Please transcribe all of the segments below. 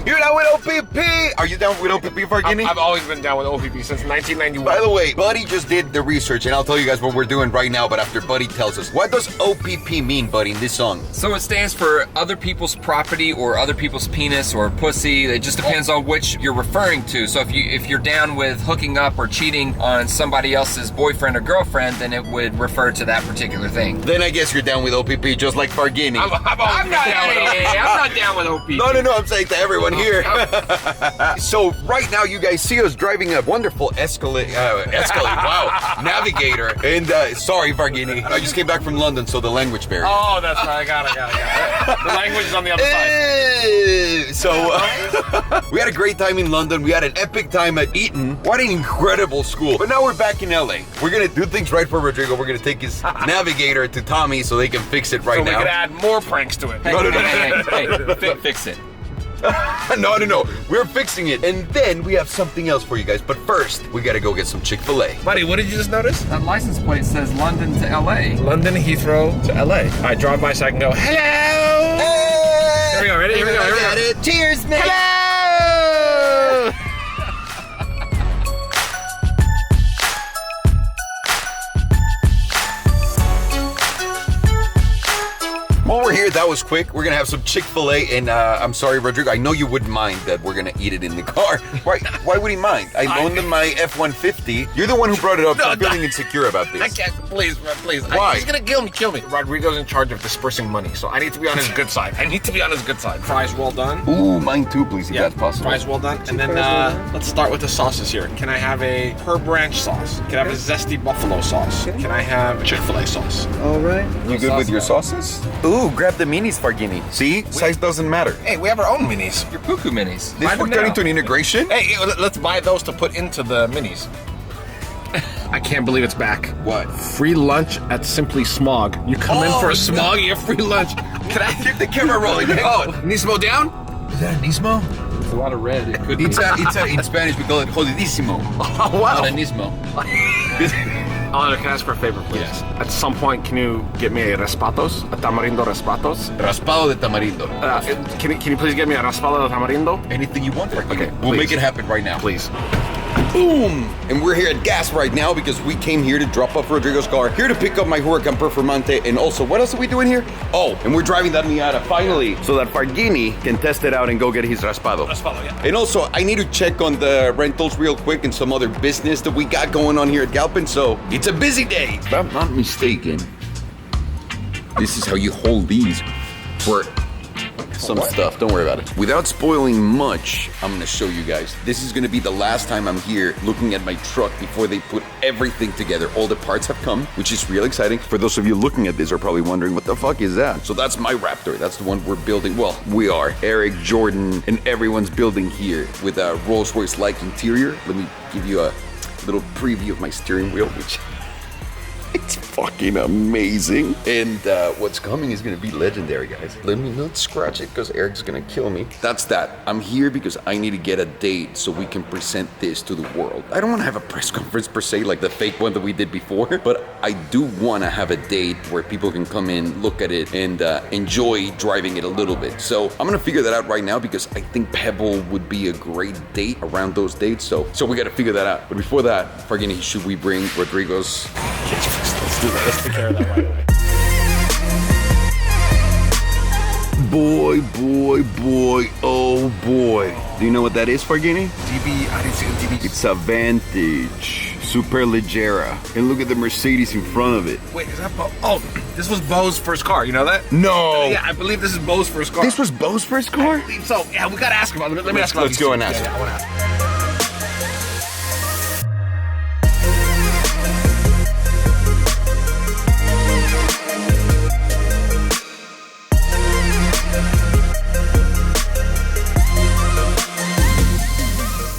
You're down with OPP. Are you down with OPP, Fargini? I've always been down with OPP since 1991. By the way, Buddy just did the research, and I'll tell you guys what we're doing right now, but after Buddy tells us. What does OPP mean, Buddy, in this song? So it stands for other people's property or other people's penis or pussy. It just depends on which you're referring to. So if you're down with hooking up or cheating on somebody else's boyfriend or girlfriend, then it would refer to that particular thing. Then I guess you're down with OPP, just like Fargini. I'm not down with OPP. No, I'm saying to everyone here. So right now you guys see us driving a wonderful Escalade, wow, Navigator. And sorry, Fargini, I just came back from London, so the language barrier. Oh, that's right, I got it. The language is on the other side. So we had a great time in London. We had an epic time at Eton. What an incredible school. But now we're back in LA. We're gonna do things right for Rodrigo. We're gonna take his Navigator to Tommy so they can fix it right now. So we can add more pranks to it. Hey, fix it. No. We're fixing it. And then we have something else for you guys. But first, we gotta go get some Chick-fil-A. Buddy, what did you just notice? That license plate says London to LA. London Heathrow to LA. I drive by so I can go, hello! Hey! Here we go, ready? Here we go. Cheers, man! Hello! While we're here, that was quick. We're gonna have some Chick-fil-A, and I'm sorry, Rodrigo, I know you wouldn't mind that we're gonna eat it in the car. Why would he mind? I loaned him my F-150. You're the one who brought it up, so I'm feeling insecure about this. I can't, please. Why? He's gonna kill me. Rodrigo's in charge of dispersing money, so I need to be on his good side. Fries well done. Ooh, mine too, please, if that's possible. Fries well done. And then let's start with the sauces here. Can I have a herb ranch sauce? Can I have a zesty buffalo sauce? Can I have Chick-fil-A sauce? All right. You good with your sauces? Ooh, grab the minis, Fargini. See? Size doesn't matter. Hey, we have our own minis. Your poo-poo minis. This we're turning into an integration? Hey, let's buy those to put into the minis. I can't believe it's back. What? Free lunch at Simply Smog. You come in for a smog, you have free lunch. Can I keep the camera rolling? Nismo down? Is that an Nismo? There's a lot of red. It could be. In Spanish, we call it jodidísimo. Oh, wow. Not a Nismo. Oliver, can I ask for a favor, please? Yes. At some point, can you get me a raspatos? A tamarindo raspatos? Raspado de tamarindo. Can you please get me a raspado de tamarindo? Anything you want, Fargini. Okay, We'll please. make it happen right now. Please. Boom! And we're here at Gas right now because we came here to drop off Rodrigo's car, here to pick up my Huracan Performante, and also, what else are we doing here? Oh, and we're driving that Miata finally, so that Fargini can test it out and go get his raspado. Raspado, yeah. And also, I need to check on the rentals real quick and some other business that we got going on here at Galpin, so it's a busy day. If I'm not mistaken, this is how you hold these for some stuff. Don't worry about it. Without spoiling much, I'm gonna show you guys. This is gonna be the last time I'm here looking at my truck before they put everything together. All the parts have come, which is real exciting. For those of you looking at this are probably wondering, what the fuck is that? So that's my Raptor. That's the one we're building. Well, we are. Eric, Jordan, and everyone's building here with a Rolls-Royce-like interior. Let me give you a little preview of my steering wheel, which it's fucking amazing. And what's coming is gonna be legendary, guys. Let me not scratch it because Eric's gonna kill me. That's that. I'm here because I need to get a date so we can present this to the world. I don't wanna have a press conference per se like the fake one that we did before, but I do wanna have a date where people can come in, look at it, and enjoy driving it a little bit. So I'm gonna figure that out right now because I think Pebble would be a great date around those dates. So we gotta figure that out. But before that, Fargini, should we bring Rodrigo's? Let's do that. Let's take care of that right away. Boy, oh boy. Do you know what that is, Fargini? DB, I didn't see the DB. It's a Vantage Superleggera. And look at the Mercedes in front of it. Wait, is that Bo? Oh, this was Bo's first car, you know that? No! Yeah, I believe this is Bo's first car. This was Bo's first car? I believe so, yeah, we gotta ask him. Let me ask him. Let's go and ask him. Yeah, I wanna ask him.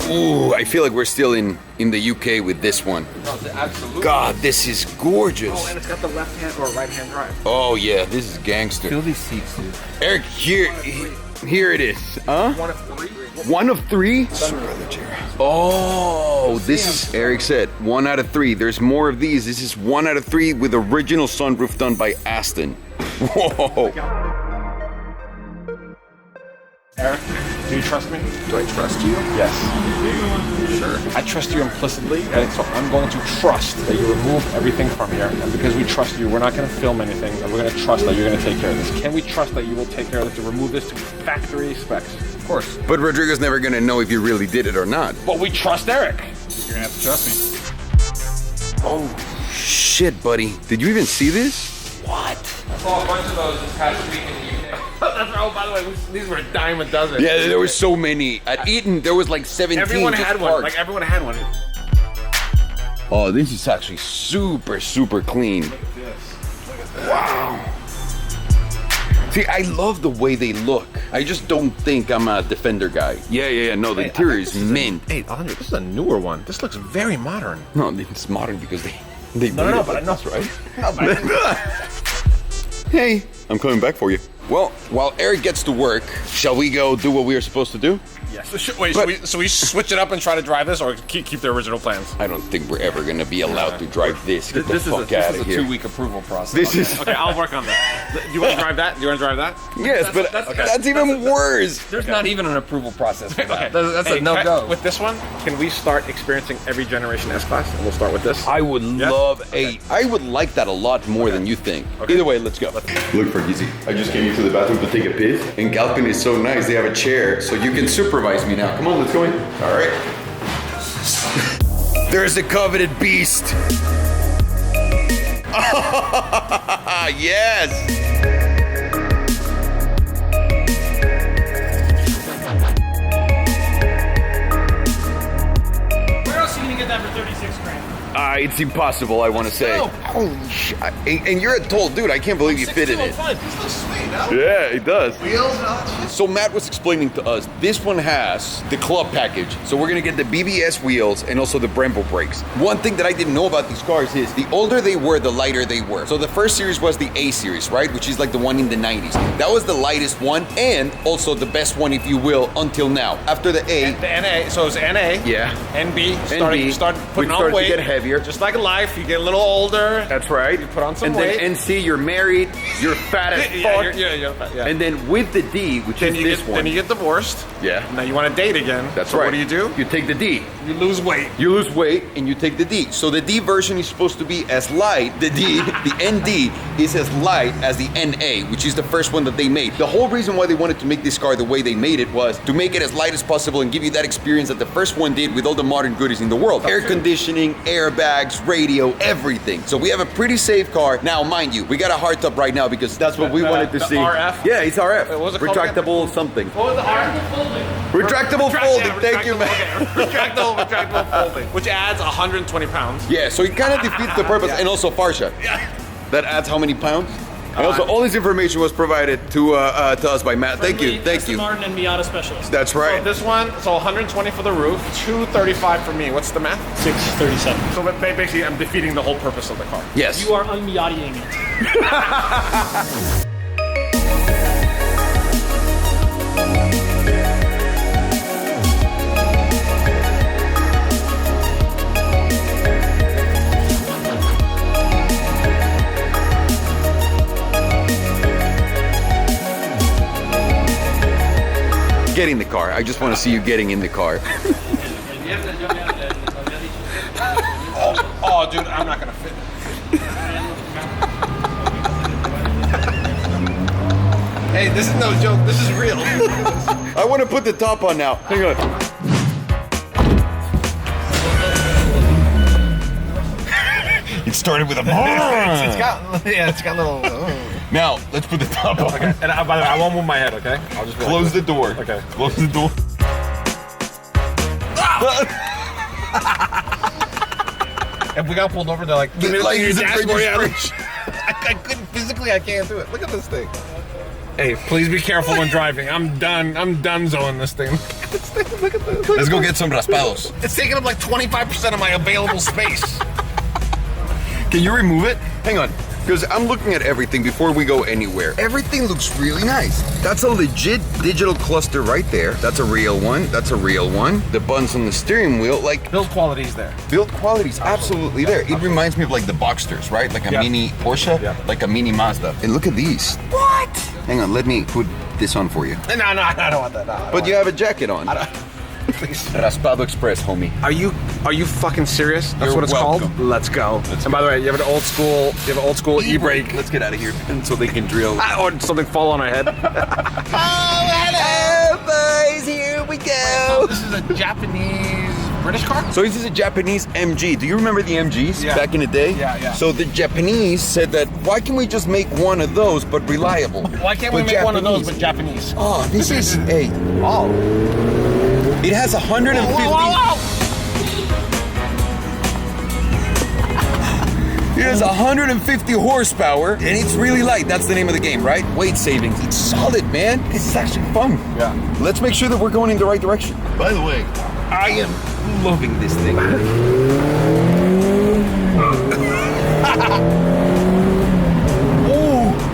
Ooh, I feel like we're still in the UK with this one. Absolutely. God, this is gorgeous. Oh, and it's got the left hand or right hand drive. Oh yeah, this is gangster. Feel these seats, dude. Eric, here it is. Huh? One of three. One of three? Superleggera. Oh, this is, Eric said, 1 out of 3. There's more of these. This is 1 out of 3 with original sunroof done by Aston. Whoa. Eric, do you trust me? Do I trust you? Yes. Sure. I trust you implicitly, okay? So I'm going to trust that you remove everything from here. And because we trust you, we're not going to film anything. And we're going to trust that you're going to take care of this. Can we trust that you will take care of this to remove this to factory specs? Of course. But Rodrigo's never gonna know if you really did it or not. But we trust Eric. You're gonna have to trust me. Oh, shit, buddy. Did you even see this? What? I saw a bunch of those this past week in the UK. Oh, by the way, these were a dime a dozen. Yeah, there were so many. At Eaton, there was like 17. Everyone just had one. parked. Like everyone had one. Oh, this is actually super, super clean. Wow. See, I love the way they look. I just don't think I'm a Defender guy. Yeah. No, the interior is mint. Hey, Alejandro, this is a newer one. This looks very modern. No, it's modern because they No, but I know, right? No, but Hey, I'm coming back for you. Well, while Eric gets to work, shall we go do what we are supposed to do? yeah. So should we switch it up and try to drive this, or keep the original plans? I don't think we're ever gonna be allowed to drive this. Get the This fuck is out a of here. 2-week approval process. This is Okay, I'll work on that. Do you want to drive that? Do you want to drive that? yes, but that's even worse. There's not even an approval process for that. Okay. That's Hey, a no-go. With this one, can we start experiencing every generation S-Class? And we'll start with this. I would Yeah? love I would like that a lot more than you think. Okay. Either way, let's go. Look, Fergizzi, I just came into the bathroom to take a piss, and Galpin is so nice. They have a chair, so you can supervise me now. Come on, let's go in. All right. There's the coveted beast. Yes. Where else are you gonna get that for 36 grand? It's impossible, I want to say. Holy shit. And you're a tall dude. I can't believe you fit in it. This looks sweet, huh? Yeah, it does. Wheels and all that shit. So Matt was explaining to us, this one has the club package. So we're gonna get the BBS wheels and also the Brembo brakes. One thing that I didn't know about these cars is the older they were, the lighter they were. So the first series was the A series, right? Which is like the one in the 90s. That was the lightest one and also the best one, if you will, until now. After the A, The NA, so it's NA. Yeah. NB. NB. Start putting We on start to weight. get heavier. Just like life, you get a little older. that's right. You put on some and weight. then NC, you're married, you're fat as fuck. Yeah. And then with the D, which Then is you this get one. then you get divorced. Yeah. Now you want to date again. That's so right. What do? You take the D. You lose weight. You lose weight and you take the D. So the D version is supposed to be as light. The D, the ND, is as light as the NA, which is the first one that they made. The whole reason why they wanted to make this car the way they made it was to make it as light as possible and give you that experience that the first one did with all the modern goodies in the world. Air conditioning, airbags, radio, everything. So we have a pretty safe car. Now, mind you, we got a hardtop right now because that's what we wanted to the see. RF? Yeah, it's RF. What was it called again? Retractable something. What was the R? Retractable folding. Thank you, man. Retractable folding, which adds 120 pounds. Yeah, so it kind of defeats the purpose. And also Farshad. That adds how many pounds? And also, all this information was provided to us by Matt. Thank you. Martin and Miata specialist. That's So right. this one, so 120 for the roof, 235 for me. What's the math? 637. So basically, I'm defeating the whole purpose of the car. Yes. You are un-Miatiing it. Get in the car. I just want to see you getting in the car. Oh, dude, I'm not gonna fit. Hey, this is no joke. This is real. I want to put the top on now. Hang on. It started with a It's got little. Now, let's put the top on. Okay. And by the way, I won't move my head. Okay. I'll just Close the door. Okay. Close the door. If we got pulled over, they're like, give me the Like, your is it dashboard. British I couldn't physically. I can't do it. Look at this thing. Hey, please be careful when driving. I'm donezoing this thing. Look at this. Let's go get some raspados. It's taking up like 25% of my available space. Can you remove it? Hang on. Because I'm looking at everything before we go anywhere. Everything looks really nice. That's a legit digital cluster right there. That's a real one. That's a real one. The buttons on the steering wheel, like, Build quality's there. build quality's absolutely there. It reminds me of like the Boxsters, right? Like a Yeah. mini Porsche, Yeah. like a mini Mazda. And look at these. What? Hang on, let me put this on for you. No, I don't want that. No, But you have a jacket on. Please. Raspado Express, homie. Are you fucking serious? That's You're what it's welcome. called? Let's go. And by the way, you have an old school e-brake. Let's get out of here so they can drill. Or something fall on our head. Hello, boys, here we go. This is a Japanese British car? So this is a Japanese MG. Do you remember the MGs back in the day? Yeah. So the Japanese said that, why can't we just make one of those but reliable? Why can't we make one of those but Japanese? Oh, this is, hey. Oh. It has 150. It has 150 horsepower, and it's really light. That's the name of the game, right? Weight savings. It's solid, man. This is actually fun. Yeah. Let's make sure that we're going in the right direction. By the way, I am loving this thing.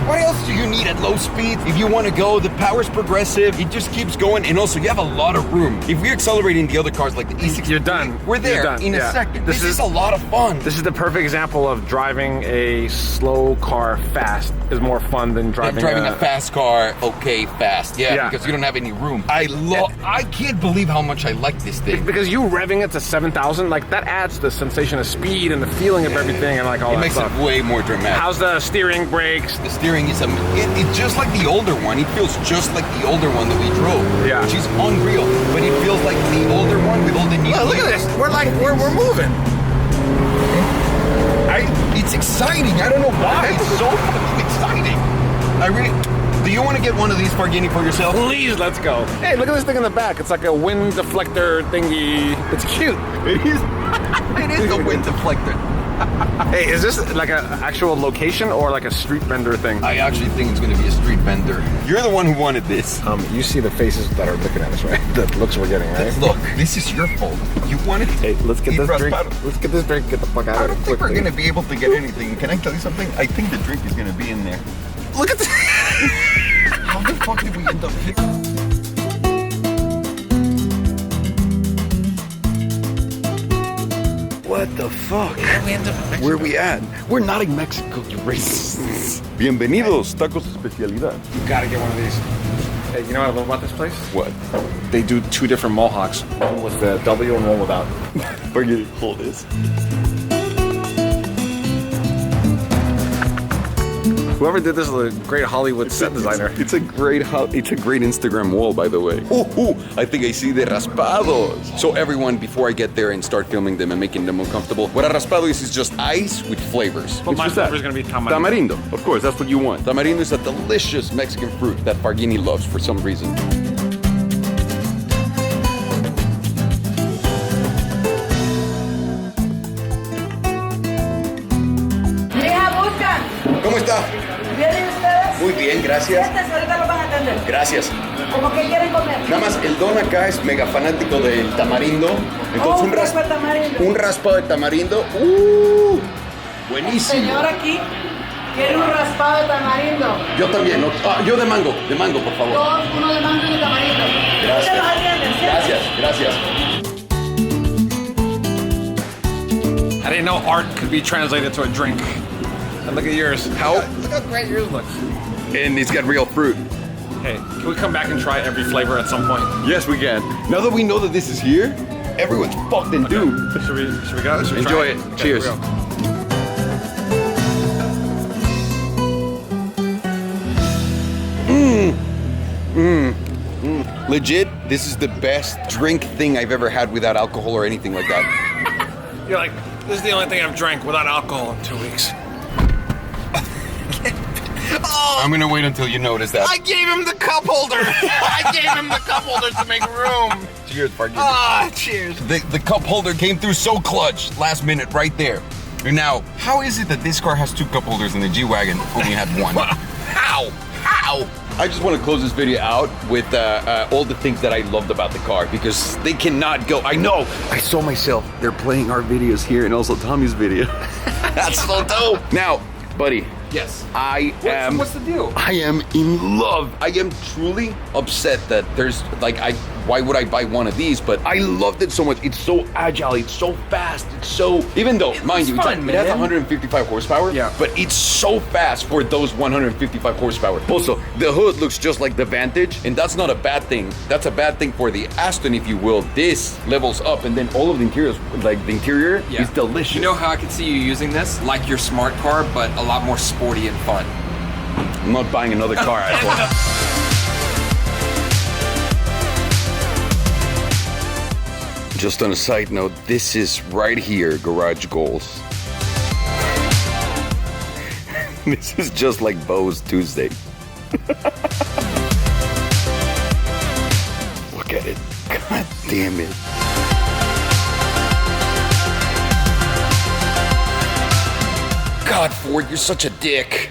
What else do you need at low speed? If you want to go, the power's progressive. It just keeps going, and also you have a lot of room. If we're accelerating the other cars like the E60, You're done. We're there You're done. in a second. This is a lot of fun. This is the perfect example of driving a slow car fast is more fun than driving a fast car, okay, fast. Yeah, because you don't have any room. I can't believe how much I like this thing. Because you revving it to 7,000, like that adds the sensation of speed and the feeling of everything and like all It that makes stuff. it way more dramatic. How's the steering, brakes? The steering is it's just like the older one. It feels just like the older one that we drove. Yeah. Which is unreal. But it feels like the older one with all the new. Look at this. We're moving. It's exciting. I don't know why. It's so fucking exciting. Do you want to get one of these Farghini for yourself? Please, let's go. Hey, look at this thing in the back. It's like a wind deflector thingy. It's cute. It is. It is a wind deflector. Hey, is this like an actual location or like a street vendor thing? I actually think it's going to be a street vendor. You're the one who wanted this. You see the faces that are looking at us, right? The looks we're getting, right? Look, this is your fault. You wanted to. Hey, let's get eat this drink. raspado. Let's get this drink. Get the fuck out I of don't here think we're quickly. going to be able to get anything. Can I tell you something? I think the drink is going to be in there. Look at this. How the fuck did we end up here? What the fuck? Where are we at? We're not in Mexico, you racists. Bienvenidos, tacos especialidad. You gotta get one of these. Hey, you know what I love about this place? What? They do two different mohawks. One with the W and one without. Forget hold this. Whoever did this is a great Hollywood set designer. It's a great Instagram wall, by the way. I think I see the raspados. So everyone, before I get there and start filming them and making them uncomfortable, what a raspado is just ice with flavors. But my flavor is gonna be tamarindo. Tamarindo, of course, that's what you want. Tamarindo is a delicious Mexican fruit that Farghini loves for some reason. ¿Cómo está? ¿Vienen ustedes? Muy bien, gracias. Siéntense, ahorita los van a atender. Gracias. ¿Cómo que quieren comer? Nada más, el don acá es mega fanático del tamarindo. Entonces un raspa de tamarindo. Un raspado de tamarindo. Buenísimo. Señor aquí quiere un raspado de tamarindo. Yo también. Yo de mango, por favor. Dos, uno de mango y de tamarindo. Gracias. Ustedes los atienden, siéntense. Gracias. I didn't know art could be translated to a drink. And look at yours. Look how great yours looks. And it's got real fruit. Hey, can we come back and try every flavor at some point? Yes, we can. Now that we know that this is here, everyone's fucked and doomed. Should we go? Should we Enjoy try it. Okay, Cheers. here we go. Legit, this is the best drink thing I've ever had without alcohol or anything like that. You're like, this is the only thing I've drank without alcohol in 2 weeks. I'm gonna wait until you notice that. I gave him the cup holder. I gave him the cup holder to make room. Cheers, Farghini. Cheers. The cup holder came through so clutch, last minute, right there. And now, how is it that this car has two cup holders and the G-Wagon only had one? How? I just want to close this video out with all the things that I loved about the car because they cannot go. I know. I saw myself. They're playing our videos here and also Tommy's video. That's so dope. Now, buddy. Yes. What's the deal? I am in love. I am truly upset that there's like why would I buy one of these? But I loved it so much. It's so agile, it's so fast, it's so, even though, mind you, fun, it has man. 155 horsepower, Yeah. but it's so fast for those 155 horsepower. Also, the hood looks just like the Vantage, and that's not a bad thing. That's a bad thing for the Aston, if you will. This levels up, and then all of the interiors, like the interior is delicious. You know how I can see you using this? Like your smart car, but a lot more sporty and fun. I'm not buying another car, asshole. Just on a side note, this is right here, Garage Goals. This is just like Bo's Tuesday. Look at it. God damn it. God, Ford, you're such a dick.